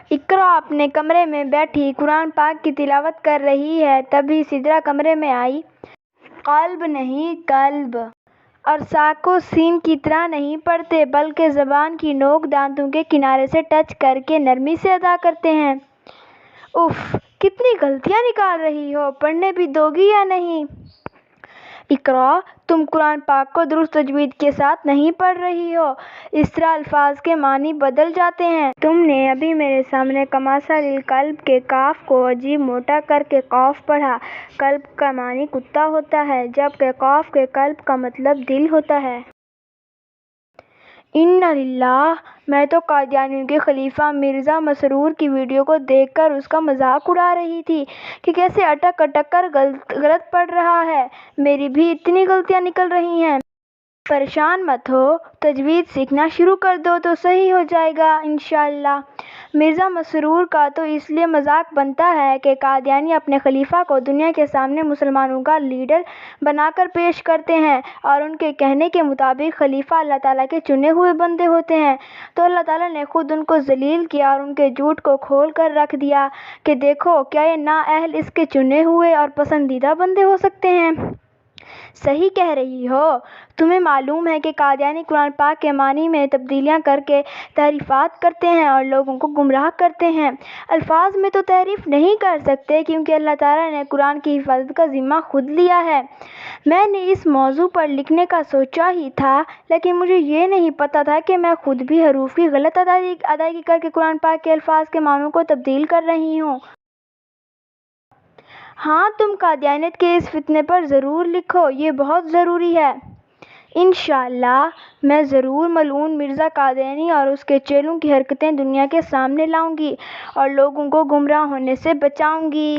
اقرا اپنے کمرے میں بیٹھی قرآن پاک کی تلاوت کر رہی ہے، تبھی سدرا کمرے میں آئی۔ قلب نہیں قلب، اور ساق کو سین کی طرح نہیں پڑھتے بلکہ زبان کی نوک دانتوں کے کنارے سے ٹچ کر کے نرمی سے ادا کرتے ہیں۔ اف، کتنی غلطیاں نکال رہی ہو، پڑھنے بھی دو گی یا نہیں؟ اقرا، تم قرآن پاک کو درست تجوید کے ساتھ نہیں پڑھ رہی ہو، اس طرح الفاظ کے معنی بدل جاتے ہیں۔ تم نے ابھی میرے سامنے کمثل الکلب کے کاف کو عجیب موٹا کر کے قوف پڑھا۔ کلب کا معنی کتا ہوتا ہے، جبکہ قوف کے قلب کا مطلب دل ہوتا ہے۔ اِنَّ للہ! میں تو قادیانیوں کے خلیفہ مرزا مسرور کی ویڈیو کو دیکھ کر اس کا مذاق اڑا رہی تھی کہ کیسے اٹک اٹک کر غلط پڑھ رہا ہے۔ میری بھی اتنی غلطیاں نکل رہی ہیں۔ پریشان مت ہو، تجوید سیکھنا شروع کر دو تو صحیح ہو جائے گا انشاءاللہ۔ مرزا مسرور کا تو اس لیے مذاق بنتا ہے کہ قادیانی اپنے خلیفہ کو دنیا کے سامنے مسلمانوں کا لیڈر بنا کر پیش کرتے ہیں اور ان کے کہنے کے مطابق خلیفہ اللہ تعالیٰ کے چنے ہوئے بندے ہوتے ہیں، تو اللہ تعالیٰ نے خود ان کو ذلیل کیا اور ان کے جھوٹ کو کھول کر رکھ دیا کہ دیکھو کیا یہ نااہل اس کے چنے ہوئے اور پسندیدہ بندے ہو سکتے ہیں۔ صحیح کہہ رہی ہو۔ تمہیں معلوم ہے کہ قادیانی قرآن پاک کے معنی میں تبدیلیاں کر کے تحریفات کرتے ہیں اور لوگوں کو گمراہ کرتے ہیں۔ الفاظ میں تو تحریف نہیں کر سکتے کیونکہ اللہ تعالیٰ نے قرآن کی حفاظت کا ذمہ خود لیا ہے۔ میں نے اس موضوع پر لکھنے کا سوچا ہی تھا، لیکن مجھے یہ نہیں پتہ تھا کہ میں خود بھی حروف کی غلط ادائیگی کر کے قرآن پاک کے الفاظ کے معنوں کو تبدیل کر رہی ہوں۔ ہاں، تم قادیانیت کے اس فتنے پر ضرور لکھو، یہ بہت ضروری ہے۔ انشاءاللہ میں ضرور ملعون مرزا قادیانی اور اس کے چیلوں کی حرکتیں دنیا کے سامنے لاؤں گی اور لوگوں کو گمراہ ہونے سے بچاؤں گی۔